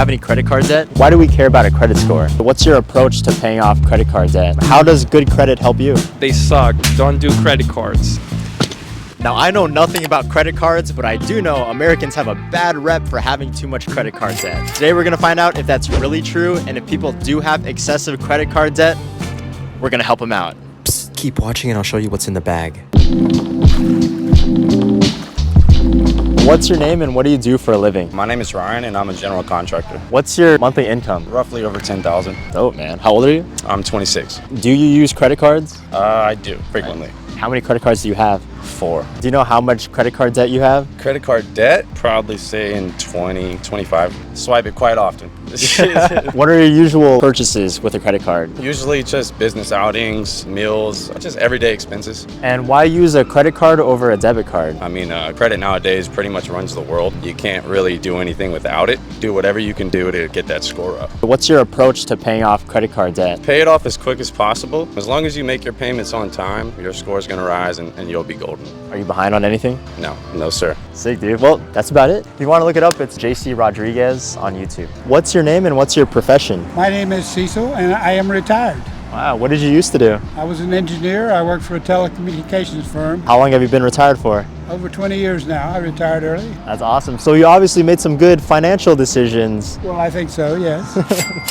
have any credit card debt? Why do we care about a credit score? What's your approach to paying off credit card debt? How does good credit help you? They suck. Don't do credit cards. Now, I know nothing about credit cards, but I do know Americans have a bad rep for having too much credit card debt. Today, we're gonna find out if that's really true, and if people do have excessive credit card debt, we're gonna help them out. Psst, keep watching and I'll show you what's in the bag. What's your name and what do you do for a living? My name is Ryan and I'm a general contractor. What's your monthly income? Roughly over 10,000. Oh man, how old are you? I'm 26. Do you use credit cards? I do, frequently. How many credit cards do you have? 4. Do you know how much credit card debt you have? Credit card debt, probably say in 20, 25. Swipe it quite often. What are your usual purchases with a credit card? Usually just business outings, meals, just everyday expenses. And why use a credit card over a debit card? I mean, credit nowadays pretty much runs the world. You can't really do anything without it. Do whatever you can do to get that score up. What's your approach to paying off credit card debt? Pay it off as quick as possible. As long as you make your payments on time, your score is going to rise and you'll be golden. Are you behind on anything? No sir. Sick, dude. Well, that's about it. If you want to look it up, it's JC Rodriguez on YouTube. What's your name and what's your profession? My name is Cecil and I am retired. Wow, what did you used to do? I was an engineer. I worked for a telecommunications firm. How long have you been retired for? Over 20 years now. I retired early. That's awesome. So you obviously made some good financial decisions. Well, I think so, yes.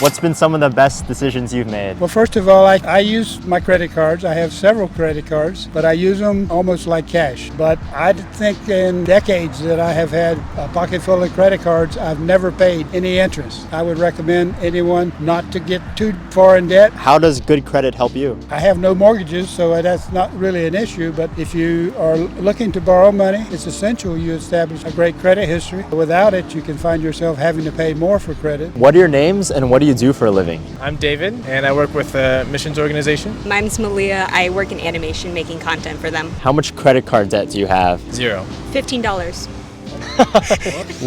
What's been some of the best decisions you've made? Well, first of all, I use my credit cards. I have several credit cards, but I use them almost like cash. But I think in decades that I have had a pocket full of credit cards, I've never paid any interest. I would recommend anyone not to get too far in debt. How does good credit help you? I have no mortgages, so that's not really an issue. But if you are looking to borrow money, it's essential you establish a great credit history. Without it, you can find yourself having to pay more for credit. What are your names and what do you do for a living? I'm David and I work with a missions organization. My name's Malia. I work in animation making content for them. How much credit card debt do you have? 0. $15.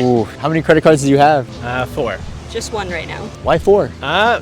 Ooh, how many credit cards do you have? 4. Just one right now. Why 4?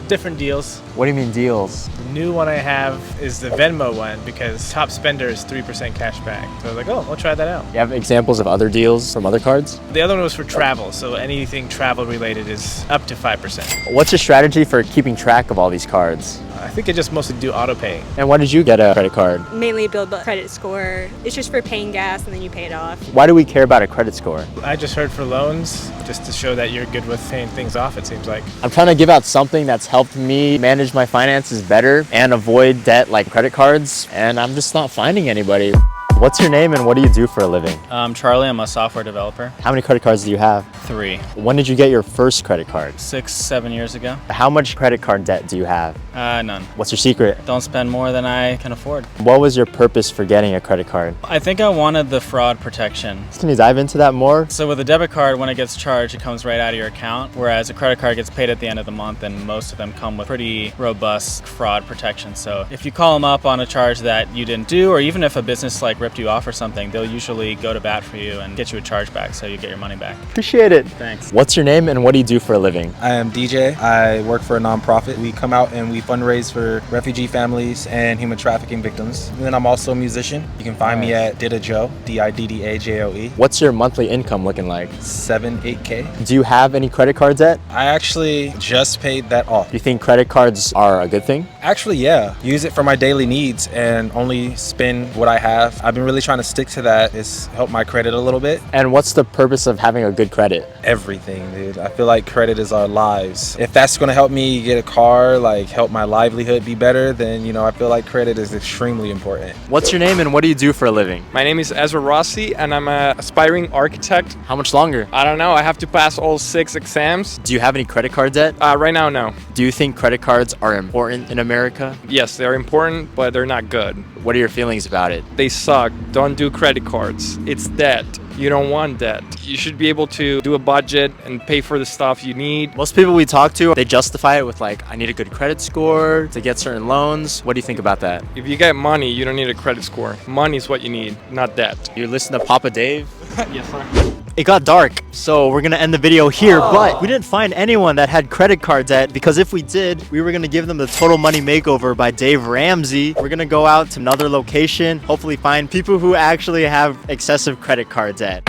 Different deals. What do you mean deals? The new one I have is the Venmo one because top spender is 3% cash back. So I was like, oh, I'll try that out. You have examples of other deals from other cards? The other one was for travel, so anything travel related is up to 5%. What's your strategy for keeping track of all these cards? I think I just mostly do auto pay. And why did you get a credit card? Mainly build a credit score. It's just for paying gas and then you pay it off. Why do we care about a credit score? I just heard for loans, just to show that you're good with paying things off, it seems like. I'm trying to give out something that's helped me manage my finances better and avoid debt like credit cards, and I'm just not finding anybody. What's your name and what do you do for a living? I'm Charlie. I'm a software developer. How many credit cards do you have? 3. When did you get your first credit card? 6, 7 years ago. How much credit card debt do you have? None. What's your secret? Don't spend more than I can afford. What was your purpose for getting a credit card? I think I wanted the fraud protection. Can you dive into that more? So with a debit card, when it gets charged, it comes right out of your account, whereas a credit card gets paid at the end of the month, and most of them come with pretty robust fraud protection. So if you call them up on a charge that you didn't do, or even if a business like ripped you off or something, they'll usually go to bat for you and get you a charge back so you get your money back. Appreciate it. Thanks. What's your name and what do you do for a living? I am DJ. I work for a nonprofit. We come out and we fundraise for refugee families and human trafficking victims. And then I'm also a musician. You can find me at Diddajoe, Diddajoe. What's your monthly income looking like? 8K. Do you have any credit card debt? I actually just paid that off. Do you think credit cards are a good thing? Actually, yeah. Use it for my daily needs and only spend what I have. I've been really trying to stick to that. It's helped my credit a little bit. And what's the purpose of having a good credit? Everything, dude. I feel like credit is our lives. If that's going to help me get a car, like help my livelihood be better, then, you know, I feel like credit is extremely important. What's your name and what do you do for a living? My name is Ezra and I'm an aspiring architect. How much longer? I don't know. I have to pass all 6 exams. Do you have any credit card debt? Right now, no. Do you think credit cards are important in America? Yes, they're important, but they're not good. What are your feelings about it? They suck. Don't do credit cards. It's debt. You don't want debt. You should be able to do a budget and pay for the stuff you need. Most people we talk to, they justify it with like, I need a good credit score to get certain loans. What do you think about that? If you get money, you don't need a credit score. Money is what you need, not debt. You listen to Papa Dave? Yes, sir. It got dark, so we're gonna end the video here, but we didn't find anyone that had credit card debt, because if we did, we were gonna give them the Total Money Makeover by Dave Ramsey. We're gonna go out to another location, hopefully find people who actually have excessive credit card debt.